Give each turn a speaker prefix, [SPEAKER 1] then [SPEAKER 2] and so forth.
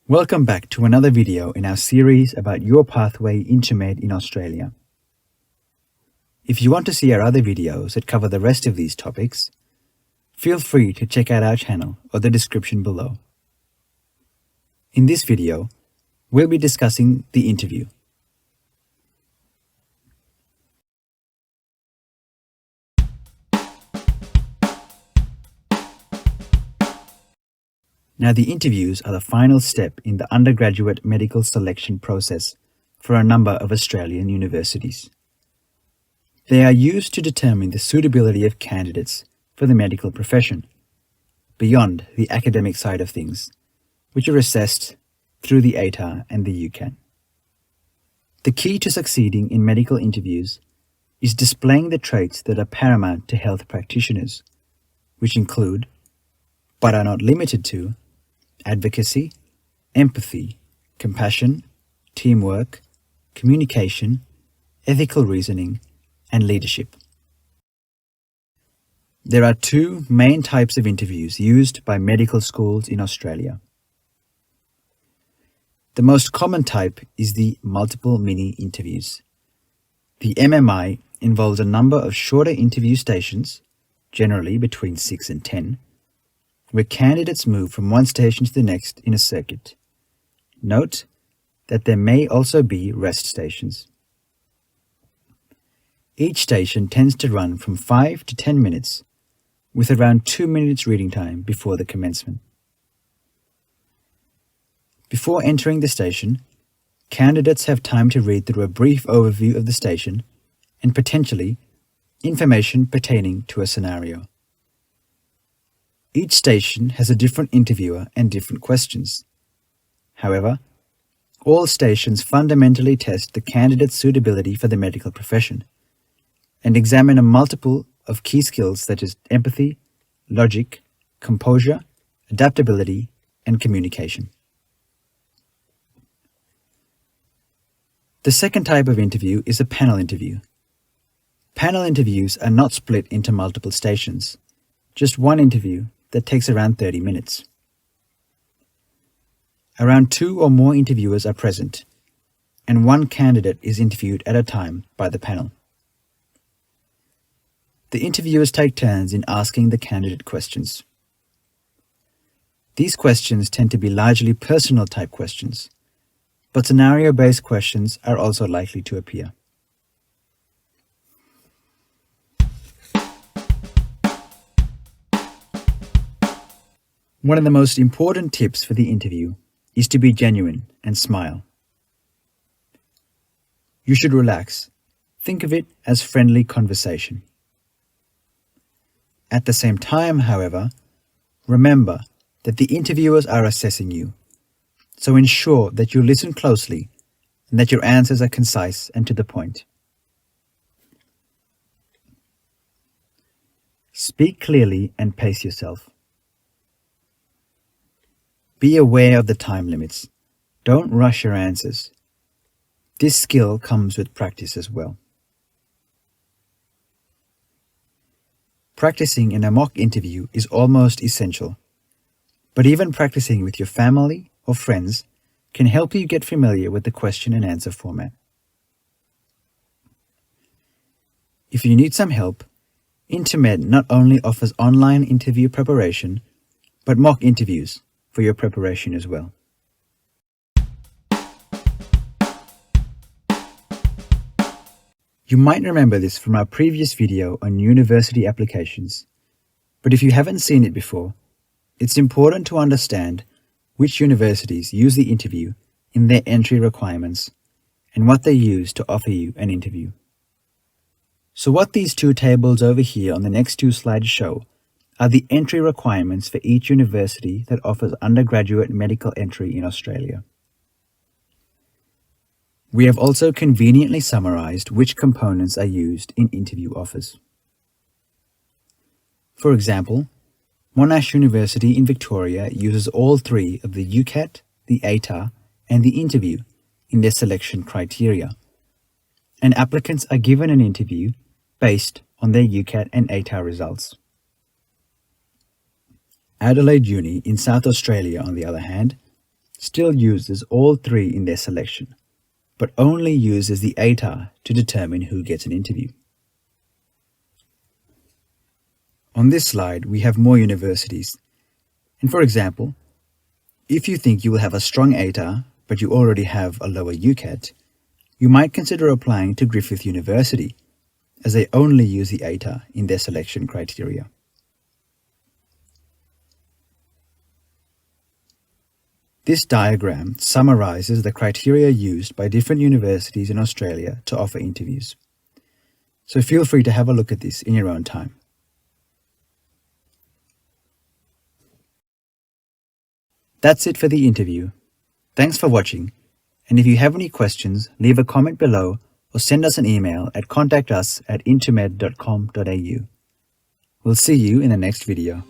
[SPEAKER 1] Welcome back to another video in our series about your pathway into med in Australia. If you want to see our other videos that cover the rest of these topics, feel free to check out our channel or the description below. In this video, we'll be discussing the interview. Now, the interviews are the final step in the undergraduate medical selection process for a number of Australian universities. They are used to determine the suitability of candidates for the medical profession, beyond the academic side of things, which are assessed through the ATAR and the UCAT. The key to succeeding in medical interviews is displaying the traits that are paramount to health practitioners, which include, but are not limited to, advocacy, empathy, compassion, teamwork, communication, ethical reasoning, and leadership. There are two main types of interviews used by medical schools in Australia. The most common type is the multiple mini interviews. The MMI involves a number of shorter interview stations, generally between 6 and 10, where candidates move from one station to the next in a circuit. Note that there may also be rest stations. Each station tends to run from 5 to 10 minutes, with around 2 minutes reading time before the commencement. Before entering the station, candidates have time to read through a brief overview of the station and potentially information pertaining to a scenario. Each station has a different interviewer and different questions. However, all stations fundamentally test the candidate's suitability for the medical profession and examine a multiple of key skills such as empathy, logic, composure, adaptability, and communication. The second type of interview is a panel interview. Panel interviews are not split into multiple stations, just one interview that takes around 30 minutes. Around 2 or more interviewers are present, and one candidate is interviewed at a time by the panel. The interviewers take turns in asking the candidate questions. These questions tend to be largely personal type questions, but scenario-based questions are also likely to appear. One of the most important tips for the interview is to be genuine and smile. You should relax. Think of it as friendly conversation. At the same time, however, remember that the interviewers are assessing you, so ensure that you listen closely and that your answers are concise and to the point. Speak clearly and pace yourself. Be aware of the time limits. Don't rush your answers. This skill comes with practice as well. Practicing in a mock interview is almost essential, but even practicing with your family or friends can help you get familiar with the question and answer format. If you need some help, In2Med not only offers online interview preparation, but mock interviews for your preparation as well. You might remember this from our previous video on university applications, but if you haven't seen it before, it's important to understand which universities use the interview in their entry requirements and what they use to offer you an interview. So what these two tables over here on the next two slides show are the entry requirements for each university that offers undergraduate medical entry in Australia. We have also conveniently summarized which components are used in interview offers. For example, Monash University in Victoria uses all three of the UCAT, the ATAR, and the interview in their selection criteria, and applicants are given an interview based on their UCAT and ATAR results. Adelaide Uni in South Australia, on the other hand, still uses all three in their selection, but only uses the ATAR to determine who gets an interview. On this slide, we have more universities. And for example, if you think you will have a strong ATAR, but you already have a lower UCAT, you might consider applying to Griffith University, as they only use the ATAR in their selection criteria. This diagram summarizes the criteria used by different universities in Australia to offer interviews. So feel free to have a look at this in your own time. That's it for the interview. Thanks for watching, and if you have any questions, leave a comment below or send us an email at contactus@into med.com.au. We'll see you in the next video.